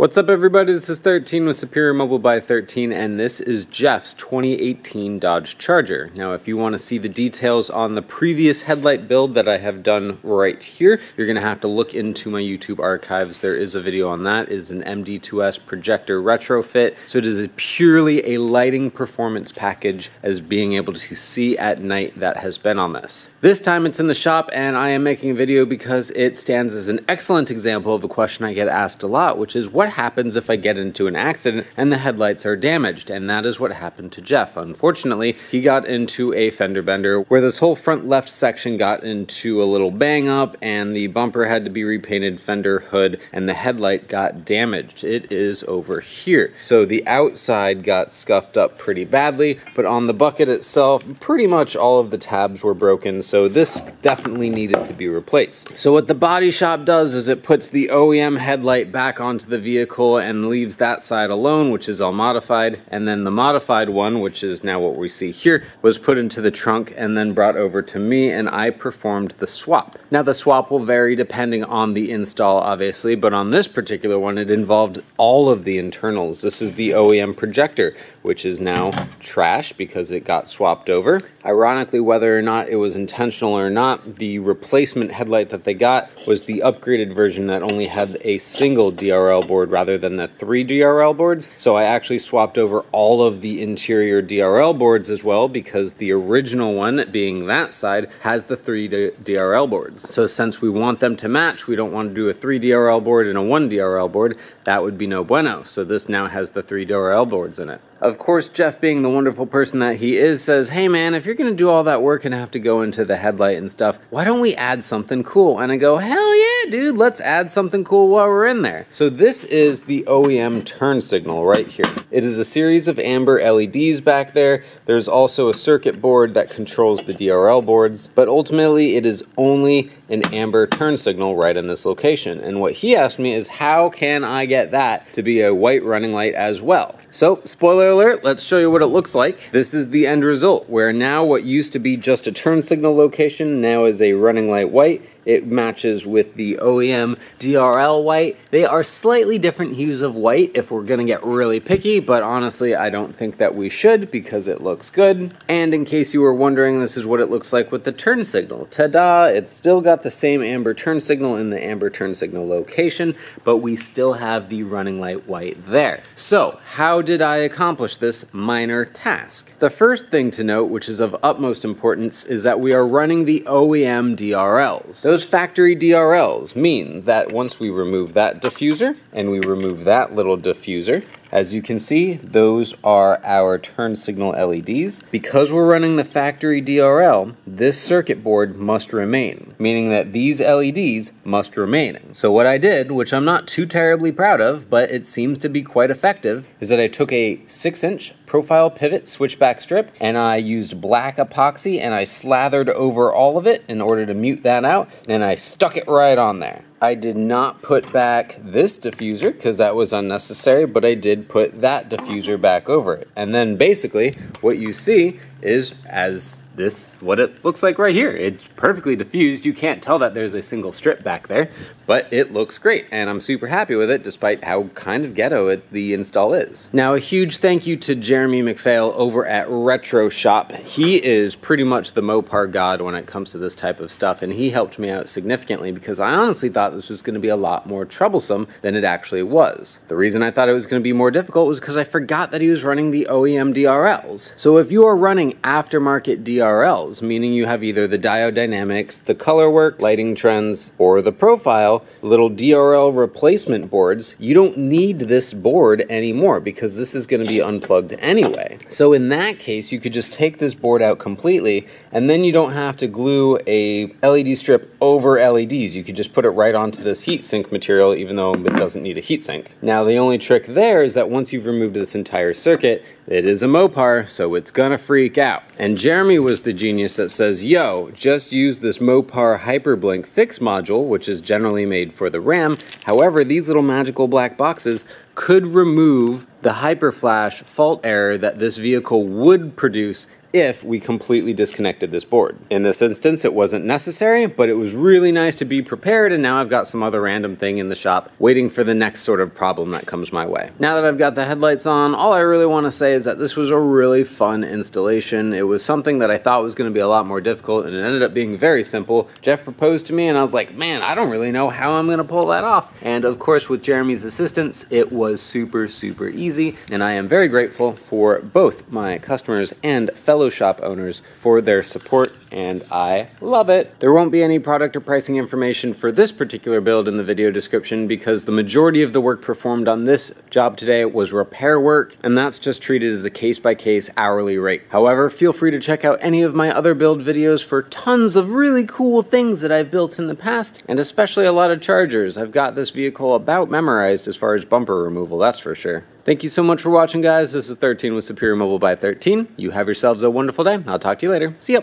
What's up everybody, this is 13 with Superior Mobile by 13 and this is Jeff's 2018 Dodge Charger. Now if you want to see the details on the previous headlight build that I have done right here, you're going to have to look into my YouTube archives. There is a video on that. It is an MD2S projector retrofit, so it is purely a lighting performance package as being able to see at night that has been on this. This time it's in the shop and I am making a video because it stands as an excellent example of a question I get asked a lot, which is what happens if I get into an accident and the headlights are damaged? And that is what happened to Jeff. Unfortunately, he got into a fender bender where this whole front left section got into a little bang up and the bumper had to be repainted, fender, hood, and the headlight got damaged. It is over here. So the outside got scuffed up pretty badly, but on the bucket itself, pretty much all of the tabs were broken. So this definitely needed to be replaced. So what the body shop does is it puts the OEM headlight back onto the vehicle and leaves that side alone, which is all modified, and then the modified one, which is now what we see here, was put into the trunk and then brought over to me, and I performed the swap. Now the swap will vary depending on the install obviously, but on this particular one it involved all of the internals. This is the OEM projector, which is now trash because it got swapped over. Ironically, whether or not it was intentional or not, the replacement headlight that they got was the upgraded version that only had a single DRL board rather than the 3 DRL boards. So I actually swapped over all of the interior DRL boards as well, because the original one, being that side, has the 3 DRL boards. So since we want them to match, we don't want to do a 3 DRL board and a 1 DRL board. That would be no bueno. So this now has the 3 DRL boards in it. Of course, Jeff, being the wonderful person that he is, says, hey man, if you're gonna do all that work and have to go into the headlight and stuff, why don't we add something cool? And I go, hell yeah, dude, let's add something cool while we're in there. So this is the OEM turn signal right here. It is a series of amber LEDs back there. There's also a circuit board that controls the DRL boards, but ultimately it is only an amber turn signal right in this location. And what he asked me is, how can I get that to be a white running light as well? So, spoiler alert, let's show you what it looks like. This is the end result, where now what used to be just a turn signal location now is a running light white. It matches with the OEM DRL white. They are slightly different hues of white if we're gonna get really picky, but honestly, I don't think that we should because it looks good. And in case you were wondering, this is what it looks like with the turn signal. Ta-da! It's still got the same amber turn signal in the amber turn signal location, but we still have the running light white there. So, how did I accomplish this minor task? The first thing to note, which is of utmost importance, is that we are running the OEM DRLs. Those factory DRLs mean that once we remove that diffuser and we remove that little diffuser, as you can see, those are our turn signal LEDs. Because we're running the factory DRL, this circuit board must remain, meaning that these LEDs must remain. So what I did, which I'm not too terribly proud of, but it seems to be quite effective, is that I took a 6-inch profile pivot switchback strip and I used black epoxy and I slathered over all of it in order to mute that out, and I stuck it right on there. I did not put back this diffuser because that was unnecessary, but I did put that diffuser back over it. And then basically what you see is what it looks like right here. It's perfectly diffused. You can't tell that there's a single strip back there, but it looks great and I'm super happy with it despite how kind of ghetto the install is. Now a huge thank you to Jeremy McPhail over at Retro Shop. He is pretty much the Mopar god when it comes to this type of stuff, and he helped me out significantly because I honestly thought this was going to be a lot more troublesome than it actually was. The reason I thought it was going to be more difficult was because I forgot that he was running the OEM DRLs. So if you are running aftermarket DRLs, meaning you have either the diode dynamics, the color work, lighting trends, or the profile, little DRL replacement boards, you don't need this board anymore because this is going to be unplugged anyway. So in that case, you could just take this board out completely, and then you don't have to glue a LED strip over LEDs. You could just put it right onto this heatsink material, even though it doesn't need a heatsink. Now the only trick there is that once you've removed this entire circuit, it is a Mopar, so it's gonna freak out. And Jeremy was the genius that says, yo, just use this Mopar Hyperblink fix module, which is generally made for the RAM. However, these little magical black boxes could remove the Hyperflash fault error that this vehicle would produce if we completely disconnected this board. In this instance, it wasn't necessary, but it was really nice to be prepared, and now I've got some other random thing in the shop waiting for the next sort of problem that comes my way. Now that I've got the headlights on, all I really want to say is that this was a really fun installation. It was something that I thought was going to be a lot more difficult, and it ended up being very simple. Jeff proposed to me, and I was like, man, I don't really know how I'm going to pull that off. And of course, with Jeremy's assistance, it was super, super easy, and I am very grateful for both my customers and fellow shop owners for their support, and I love it. There won't be any product or pricing information for this particular build in the video description because the majority of the work performed on this job today was repair work, and that's just treated as a case-by-case hourly rate. However, feel free to check out any of my other build videos for tons of really cool things that I've built in the past, and especially a lot of chargers. I've got this vehicle about memorized as far as bumper removal, that's for sure. Thank you so much for watching, guys. This is 13 with Superior Mobile by 13. You have yourselves a wonderful day. I'll talk to you later. See ya.